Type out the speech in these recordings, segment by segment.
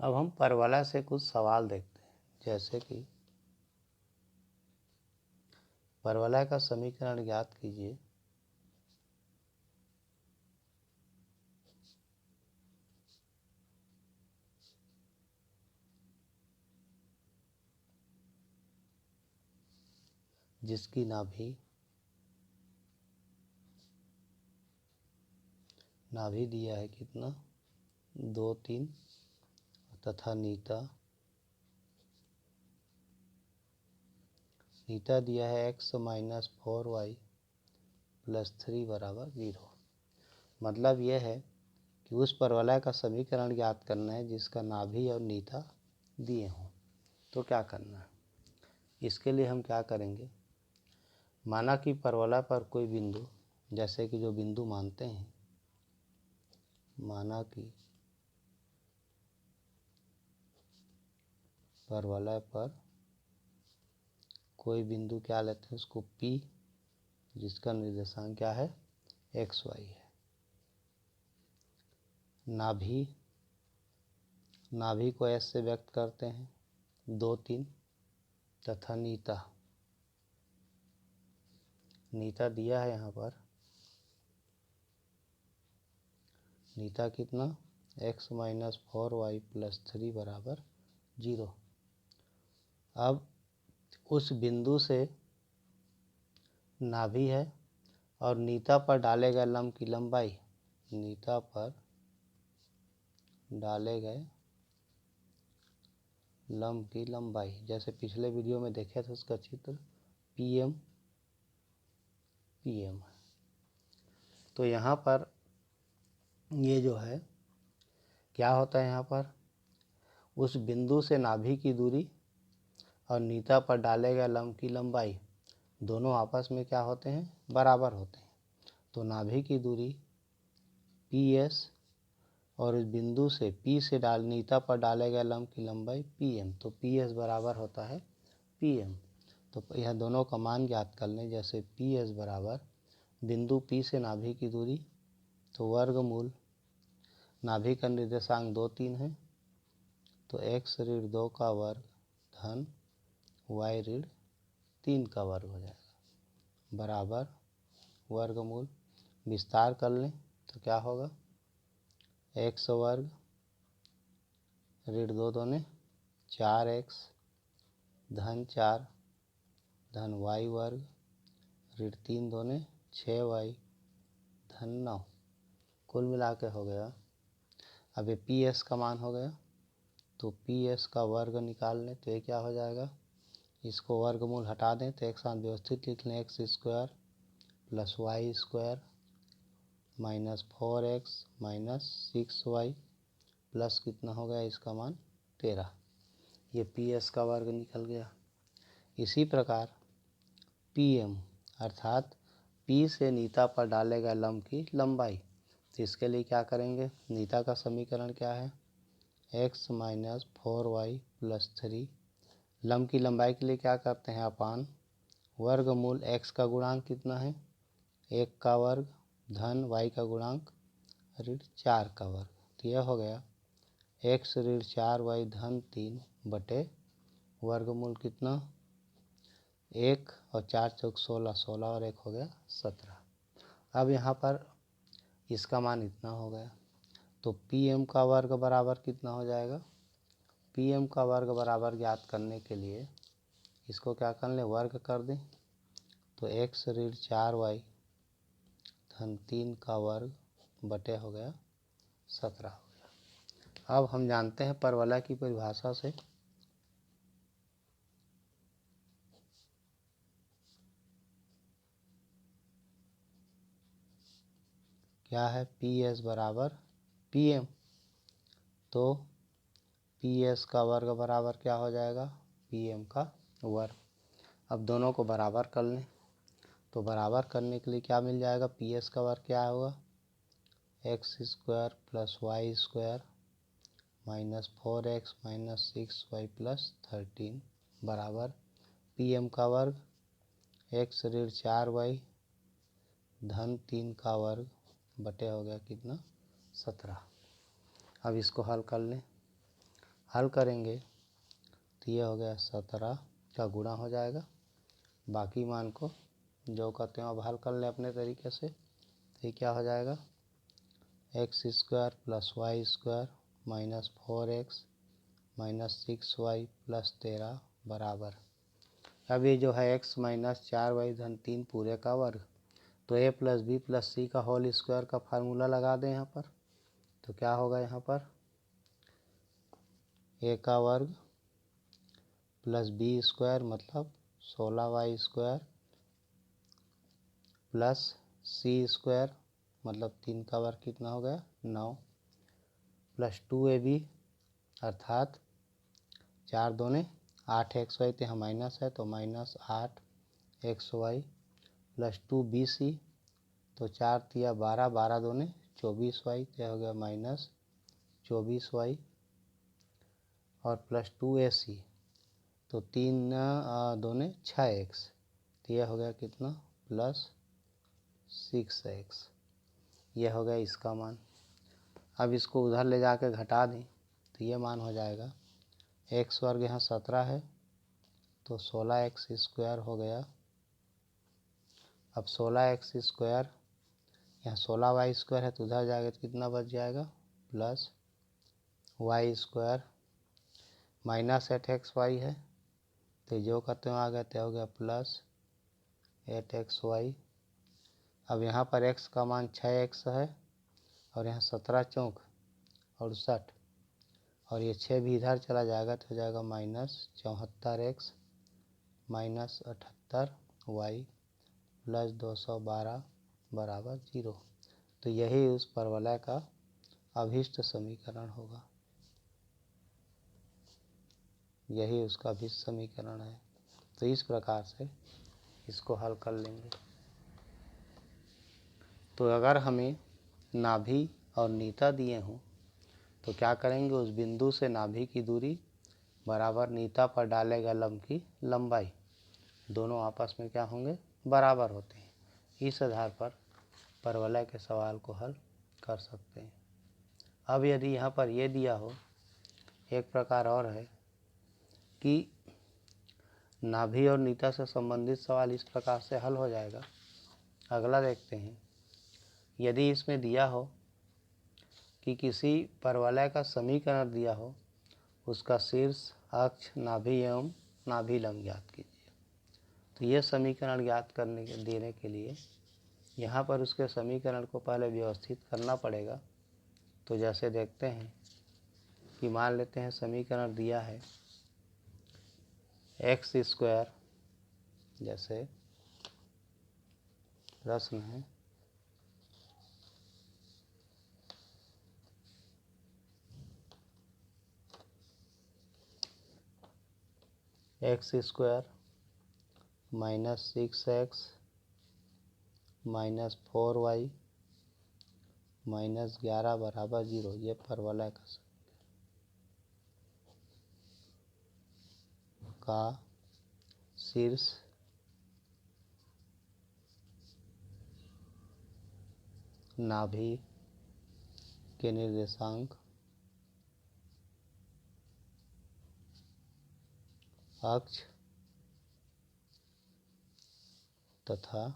अब हम परवलय से कुछ सवाल देखते हैं, जैसे कि परवलय का समीकरण ज्ञात कीजिए। जिसकी नाभि दिया है कितना 2 3 तथा नीता दिया है x माइनस 4y प्लस 3 बराबर 0। मतलब यह है कि उस परवलय का समीकरण ज्ञात करना है जिसका नाभि और नीता दिए हों। तो क्या करना है, इसके लिए हम क्या करेंगे, माना कि परवलय पर कोई बिंदु, जैसे कि जो बिंदु मानते हैं, माना कि परवलय पर कोई बिंदु क्या लेते हैं, उसको P, जिसका निर्देशांक क्या है XY है। नाभि को S से व्यक्त करते हैं 2 3 तथा नीता दिया है यहाँ पर, नीता कितना x माइनस 4y प्लस 3 बराबर 0। अब उस बिंदु से नाभि है और नीता पर डाले गए लंब की लंबाई, नीता पर डाले गए लंब की लंबाई, जैसे पिछले वीडियो में देखे थे उसका चित्र PM है। तो यहाँ पर ये जो है क्या होता है, यहाँ पर उस बिंदु से नाभि की दूरी और नीता पर डाले गए लंब की लंबाई दोनों आपस में क्या होते हैं, बराबर होते हैं। तो नाभि की दूरी PS और इस बिंदु से P से नीता पर डाले गए लंब की लंबाई PM, तो PS बराबर होता है PM। तो यह दोनों का मान ज्ञात कर लें। जैसे PS बराबर बिंदु P से नाभि की दूरी, तो वर्गमूल नाभि का निर्देशांक 2 3 है, तो x ऋण 2 का वर्ग धन y ऋण 3 का वर्ग हो जाएगा, बराबर वर्गमूल विस्तार कर लें तो क्या होगा, x वर्ग ऋण 2 दूने 4x धन 4 धन y वर्ग ऋण 3 दूने 6y धन 9, कुल मिला के हो गया। अब ये PS का मान हो गया, तो PS का वर्ग निकाल लें तो ये क्या हो जाएगा, इसको वर्गमूल हटा दें तो एक साथ व्यवस्थित लिख लें, x square plus y square minus 4x minus 6y plus कितना हो गया, इसका मान 13। ये PS का वर्ग निकल गया। इसी प्रकार PM अर्थात P से नीता पर डाले गए लंब की लंबाई, तो इसके लिए क्या करेंगे, नीता का समीकरण क्या है, x माइनस 4y प्लस 3, लंब की लंबाई के लिए क्या करते हैं, अपान वर्गमूल x का गुणांक कितना है 1 का वर्ग धन y का गुणांक ऋण 4 का वर्ग, तो यह हो गया x ऋण 4y धन 3 बटे वर्गमूल कितना 1 और 4 चौक 16, 16 और 1 हो गया 17। अब यहाँ पर इसका मान इतना हो गया, तो PM का वर्ग बराबर कितना हो जाएगा, PM का वर्ग बराबर ज्ञात करने के लिए इसको क्या कर लें, वर्ग कर दें, तो x ऋण 4y धन 3 का वर्ग बटे हो गया 17 हो गया। अब हम जानते हैं परवलय की परिभाषा से, क्या है, PS बराबर PM, तो PS का वर्ग बराबर क्या हो जाएगा, PM का वर्ग। अब दोनों को बराबर कर लें, तो बराबर करने के लिए क्या मिल जाएगा, PS का वर्ग क्या होगा, x square plus y square minus 4x minus 6y plus 13 बराबर PM का वर्ग x ऋण 4y धन 3 का वर्ग बटे हो गया कितना 17। अब इसको हल कर लें, हल करेंगे तो ये हो गया 17 का गुणा हो जाएगा, बाकी मान को जो कहते हैं अब हल कर लें अपने तरीके से। तो ये क्या हो जाएगा, x square plus y square minus 4x minus 6y plus 13 बराबर, अब ये जो है x माइनस 4y धन 3 पूरे का वर्ग, तो a प्लस बी प्लस सी का होल स्क्वायर का फार्मूला लगा दें यहाँ पर। तो क्या होगा यहाँ पर, a का वर्ग प्लस बी स्क्वायर मतलब 16y स्क्वायर प्लस सी स्क्वायर मतलब 3 का वर्ग कितना हो गया 9 प्लस 2ab अर्थात 4 दूने 8xy, तो यहाँ माइनस है तो माइनस 8xy प्लस 2bc, तो 4 तिया 12, 12 दूने 24y, तो हो गया माइनस 24y और प्लस 2ac, तो 3 दूने 6x, तो यह हो गया कितना प्लस 6x, यह हो गया इसका मान। अब इसको उधर ले जाकर घटा दें तो ये मान हो जाएगा x वर्ग यहाँ 17 है तो 16x स्क्वायर हो गया। अब 16x स्क्वायर यहाँ 16y स्क्वायर है तो उधर जाएगा तो कितना बच जाएगा plus y square minus 8xy है तो जो करते हो आ गया तो हो गया प्लस 8xy। अब यहाँ पर x का मान 6x है और यहाँ 17 चौक 68 और ये 6 भी इधर चला जाएगा तो हो जाएगा minus 74x minus 78y plus 212 बराबर 0। तो यही उस परवलय का अभीष्ट समीकरण होगा, यही उसका अभीष्ट समीकरण है। तो इस प्रकार से इसको हल कर लेंगे। तो अगर हमें नाभि और नीता दिए हों तो क्या करेंगे, उस बिंदु से नाभि की दूरी बराबर नीता पर डाले गए लंब की लंबाई, दोनों आपस में क्या होंगे बराबर होते हैं। इस आधार पर परवलय के सवाल को हल कर सकते हैं। अब यदि यहाँ पर ये दिया हो, एक प्रकार और है कि नाभि और नीता से संबंधित सवाल इस प्रकार से हल हो जाएगा। अगला देखते हैं, यदि इसमें दिया हो कि किसी परवलय का समीकरण दिया हो, उसका शीर्ष अक्ष नाभि एवं नाभि लंब ज्ञात कीजिए। तो ये समीकरण ज्ञात करने के देने के लिए यहाँ पर उसके समीकरण को पहले व्यवस्थित करना पड़ेगा। तो जैसे देखते हैं कि मान लेते हैं समीकरण दिया है एक्स स्क्वायर, जैसे प्रश्न है x square minus 6x minus 4y minus 11 बराबर 0, ये परवलय का शीर्ष नाभि के निर्देशांक अक्ष तथा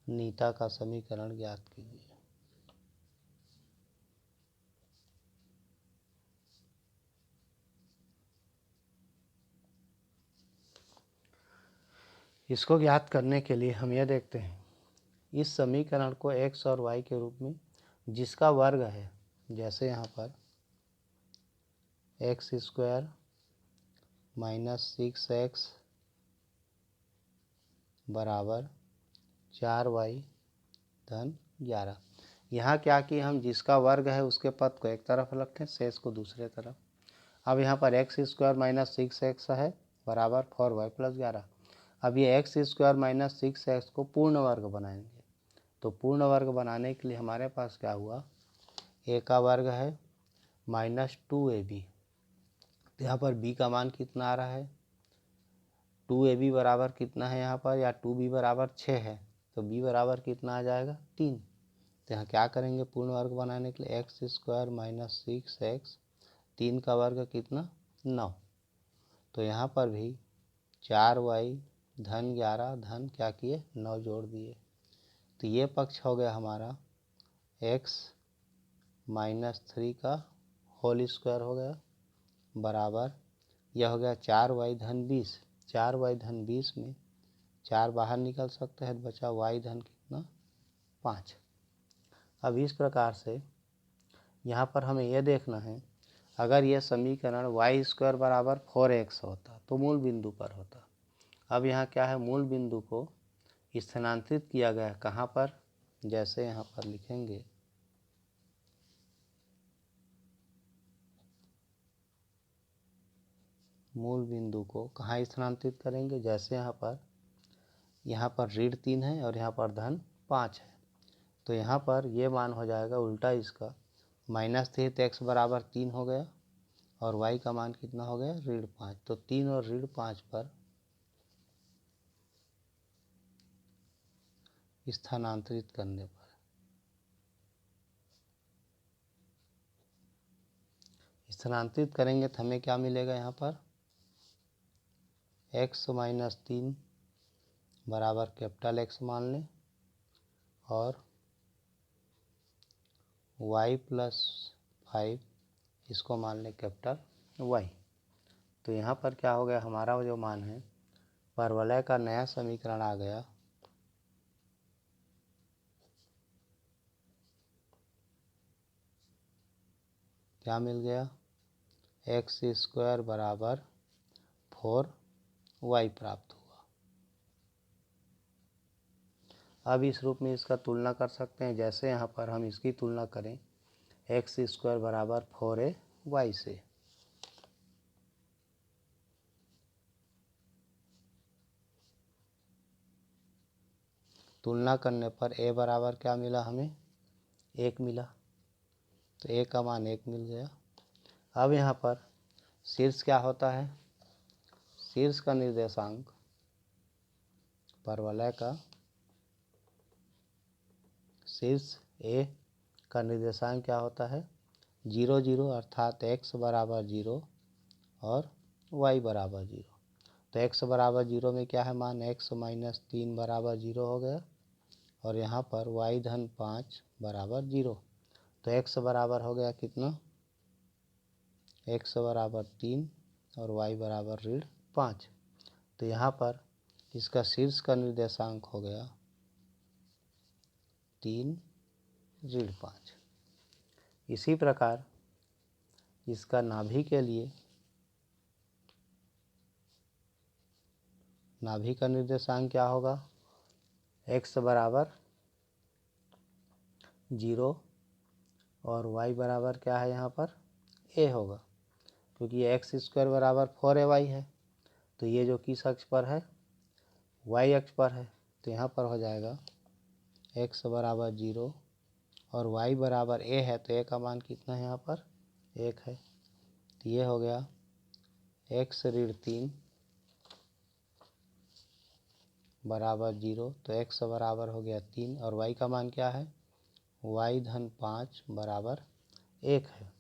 नीता का समीकरण ज्ञात कीजिए। इसको ज्ञात करने के लिए हम यह देखते हैं, इस समीकरण को x और y के रूप में जिसका वर्ग है, जैसे यहाँ पर एक्स स्क्वायर माइनस 6x बराबर 4y धन 11। यहाँ क्या कि हम जिसका वर्ग है उसके पद को एक तरफ रखें, शेष को दूसरे तरफ। अब यहाँ पर एक्स स्क्वायर माइनस 6x है बराबर 4y प्लस 11। अब ये एक्स स्क्वायर माइनस 6x को पूर्ण वर्ग बनाएंगे। तो पूर्ण वर्ग बनाने के लिए हमारे पास क्या हुआ, a का वर्ग है माइनस 2ab, तो यहाँ पर b का मान कितना आ रहा है 2ab बराबर कितना है यहाँ पर, या 2b बराबर 6 है तो b बराबर कितना आ जाएगा 3। तो यहाँ क्या करेंगे पूर्ण वर्ग बनाने के लिए एक्स स्क्वायर माइनस 6x 3 का वर्ग कितना 9। तो यहाँ पर भी 4y धन 11 धन क्या किए 9 जोड़ दिए। तो ये पक्ष हो गया हमारा x -3 का होल स्क्वायर हो गया बराबर यह हो गया 4y धन 20। 4y धन 20 में 4 बाहर निकल सकते हैं, बचा y धन कितना 5। अब इस प्रकार से यहाँ पर हमें यह देखना है, अगर यह समीकरण y स्क्वायर बराबर 4x होता तो मूल बिंदु पर होता। अब यहाँ क्या है, मूल बिंदु को स्थानांतरित किया गया है कहाँ पर, जैसे यहाँ पर लिखेंगे मूल बिंदु को कहाँ स्थानांतरित करेंगे, जैसे यहाँ पर ऋण 3 है और यहाँ पर धन 5 है। तो यहाँ पर ये मान हो जाएगा उल्टा इसका -3 तो x बराबर 3 हो गया और y का मान कितना हो गया ऋण 5। तो 3 और ऋण 5 पर स्थानांतरित करने पर स्थानांतरित करेंगे तो हमें क्या मिलेगा, यहाँ पर x - 3 बराबर कैपिटल X मान लें और y + 5 इसको मान लें कैपिटल Y। तो यहाँ पर क्या हो गया, हमारा जो मान है परवलय का नया समीकरण आ गया क्या मिल गया, x स्क्वायर बराबर 4y प्राप्त हुआ। अब इस रूप में इसका तुलना कर सकते हैं, जैसे यहाँ पर हम इसकी तुलना करें x स्क्वायर बराबर 4ay से। तुलना करने पर a बराबर क्या मिला हमें 1 मिला, तो a का मान 1 मिल गया। अब यहाँ पर शीर्ष क्या होता है, शीर्ष का निर्देशांक परवलय का शीर्ष a का निर्देशांक क्या होता है 0 0, अर्थात x बराबर 0 और y बराबर 0। तो x बराबर 0 में क्या है मान x - 3 बराबर 0 हो गया और यहाँ पर y धन 5 बराबर 0। तो x बराबर हो गया कितना, x बराबर 3 और y बराबर ऋण 5। तो यहाँ पर इसका शीर्ष का निर्देशांक हो गया 3 ऋण 5। इसी प्रकार इसका नाभि के लिए नाभि का निर्देशांक क्या होगा, x बराबर 0 और y बराबर क्या है यहाँ पर a होगा, क्योंकि x स्क्वायर बराबर 4ay है। तो ये जो किस अक्ष पर है y अक्ष पर है। तो यहाँ पर हो जाएगा x बराबर 0 और y बराबर a है, तो a का मान कितना है यहाँ पर 1 है। तो ये हो गया x ऋण 3 बराबर 0, तो x बराबर हो गया 3 और y का मान क्या है y धन 5 बराबर 1 है।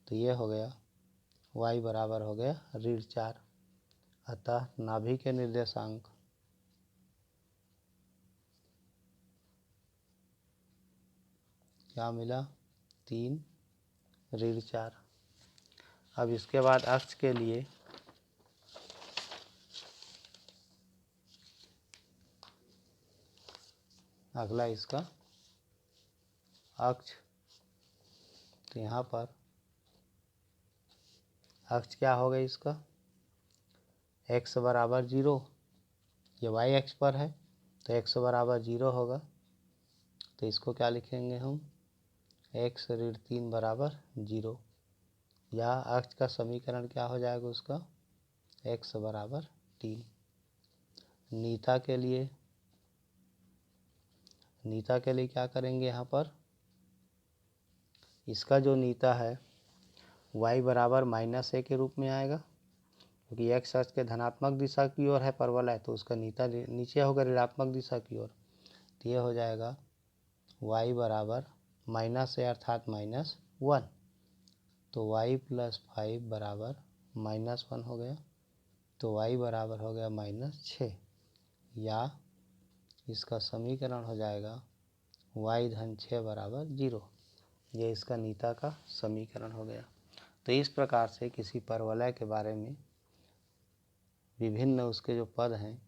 तो ये हो गया y बराबर हो गया ऋण 4। अतः नाभि के निर्देशांक क्या मिला 3 ऋण 4। अब इसके बाद अक्ष के लिए अगला इसका अक्ष, तो यहाँ पर अक्ष क्या होगा इसका x बराबर 0, ये y अक्ष पर है तो x बराबर 0 होगा। तो इसको क्या लिखेंगे हम x ऋण 3 बराबर 0, या अक्ष का समीकरण क्या हो जाएगा उसका x बराबर 3। नीता के लिए क्या करेंगे, यहाँ पर इसका जो नीता है y बराबर -a के रूप में आएगा, क्योंकि x अक्ष के धनात्मक दिशा की ओर है परवलय, तो उसका नीता नीचे होगा ऋणात्मक दिशा की ओर। तो ये हो जाएगा y बराबर -a अर्थात -1। तो y + 5 बराबर -1 हो गया, तो y बराबर हो गया -6, या इसका समीकरण हो जाएगा y - 6 बराबर 0। ये इसका नीता का समीकरण हो गया। तो इस प्रकार से किसी परवलय के बारे में विभिन्न उसके जो पद हैं,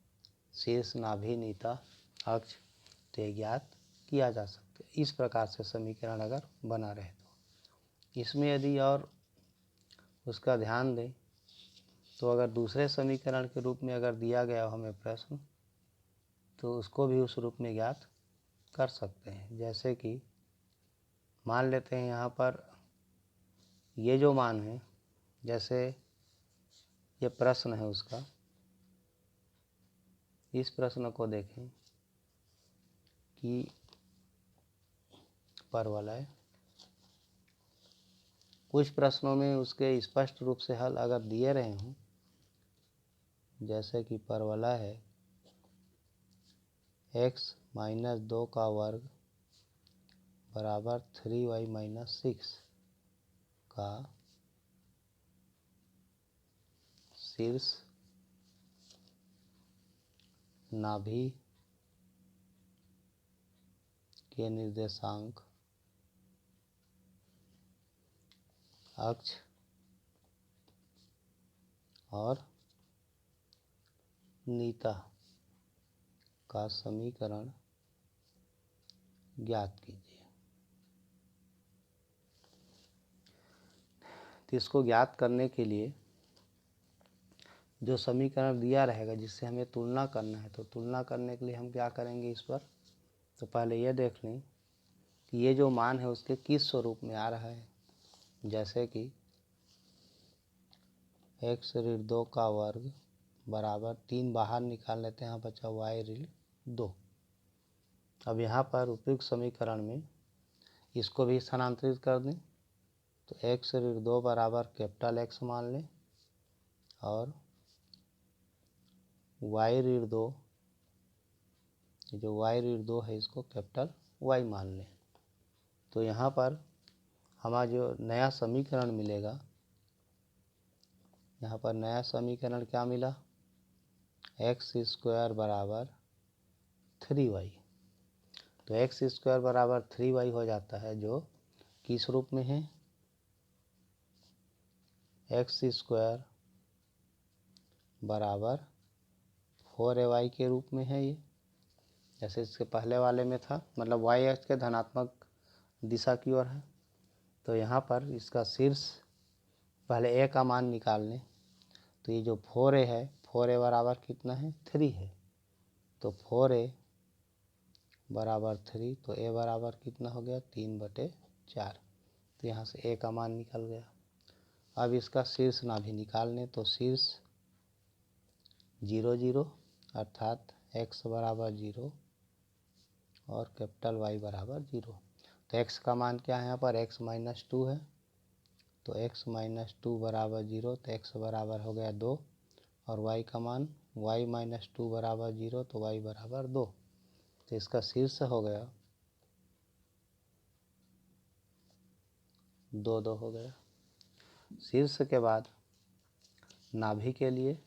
शीर्ष, नाभि, नीता, अक्ष, तो ज्ञात किया जा सकता है। इस प्रकार से समीकरण अगर बना रहे तो इसमें यदि और उसका ध्यान दें तो अगर दूसरे समीकरण के रूप में अगर दिया गया हो हमें प्रश्न, तो उसको भी उस रूप में ज्ञात कर सकते हैं। जैसे कि मान लेते हैं यहाँ पर ये जो मान है, जैसे ये प्रश्न है उसका, इस प्रश्न को देखें कि परवलय, कुछ प्रश्नों में उसके स्पष्ट रूप से हल अगर दिए रहे हों, जैसे कि परवलय है x - 2 का वर्ग बराबर 3y - 6 का शीर्ष, नाभि के निर्देशांक, अक्ष और नीता का समीकरण ज्ञात कीजिए। तो इसको ज्ञात करने के लिए जो समीकरण दिया रहेगा जिससे हमें तुलना करना है, तो तुलना करने के लिए हम क्या करेंगे इस पर, तो पहले ये देख लें कि ये जो मान है उसके किस स्वरूप में आ रहा है। जैसे कि x ऋण 2 का वर्ग बराबर 3 बाहर निकाल लेते हैं, यहाँ बचा y ऋण 2। अब यहाँ पर उपयुक्त समीकरण में इसको भी स्थानांतरित कर दें, तो x ऋण 2 बराबर कैपिटल X मान लें और y ऋण 2, जो y ऋण 2 है इसको कैपिटल Y मान लें। तो यहाँ पर हमारा जो नया समीकरण मिलेगा, यहाँ पर नया समीकरण क्या मिला, x² बराबर 3y। तो x² बराबर 3y हो जाता है, जो किस रूप में है, x² बराबर 4ay के रूप में है। ये जैसे इसके पहले वाले में था, मतलब y अक्ष के धनात्मक दिशा की ओर है। तो यहाँ पर इसका शीर्ष पहले a का मान निकाल लें, तो ये जो 4a है, 4a बराबर कितना है, 3 है। तो 4a बराबर 3, तो a बराबर कितना हो गया, 3/4। तो यहाँ से a का मान निकल गया। अब इसका शीर्ष नाभि निकाल लें, तो शीर्ष 0 0 अर्थात x बराबर 0 और कैपिटल Y बराबर 0। तो x का मान क्या है, यहाँ पर x - 2 है, तो x - 2 बराबर 0, तो x बराबर हो गया 2, और y का मान y - 2 बराबर 0, तो y बराबर 2। तो इसका शीर्ष हो गया 2 2 हो गया। शीर्ष के बाद नाभि के लिए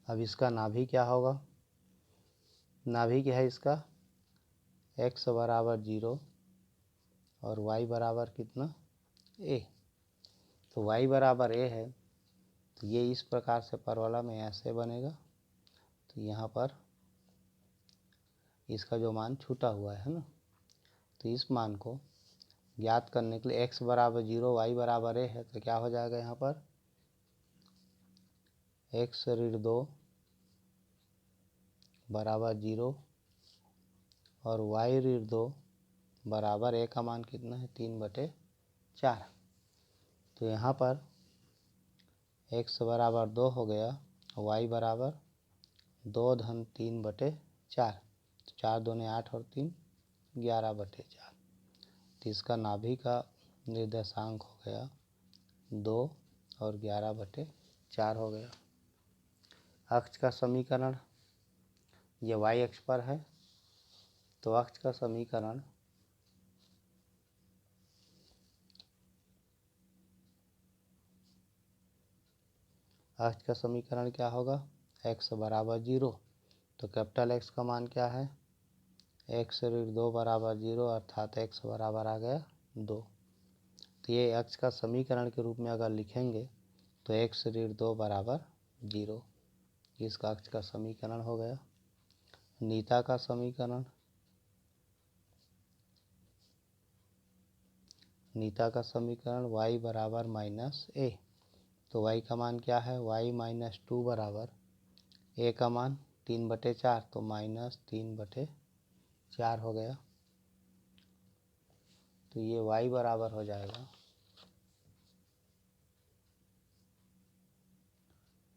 अब इसका नाभि क्या होगा, नाभि क्या है इसका, x बराबर 0 और y बराबर कितना, a। तो y बराबर a है, तो ये इस प्रकार से परवलय में ऐसे बनेगा। तो यहाँ पर इसका जो मान छूटा हुआ है ना, तो इस मान को ज्ञात करने के लिए x बराबर 0 y बराबर a है, तो क्या हो जाएगा, यहाँ पर x ऋण 2 बराबर 0 और y ऋण 2 बराबर a का मान कितना है, 3/4। तो यहाँ पर x बराबर 2 हो गया, y बराबर 2 धन 3/4। तो 4 दूने 8 और 3 11/4। तो इसका नाभि का निर्देशांक हो गया 2 और 11/4 हो गया। अक्ष का समीकरण ये y अक्ष पर है, तो अक्ष का समीकरण क्या होगा, x बराबर 0। तो कैपिटल X का मान क्या है, x ऋण 2 बराबर 0, अर्थात x बराबर आ गया 2। तो ये x का समीकरण के रूप में अगर लिखेंगे तो x ऋण 2 बराबर 0, इसका x का समीकरण हो गया। नीता का समीकरण, y बराबर -a। तो y का मान क्या है, y -2 बराबर a का मान 3/4, तो -3/4 हो गया। तो ये y बराबर हो जाएगा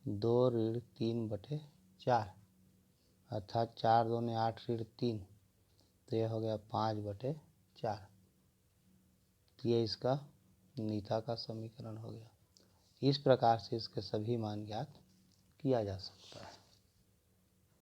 2 ऋण 3/4, अर्थात 4 दूने 8 ऋण 3, तो ये हो गया 5/4। तो ये इसका नीता का समीकरण हो गया। इस प्रकार से इसके सभी मान ज्ञात किया जा सकता है।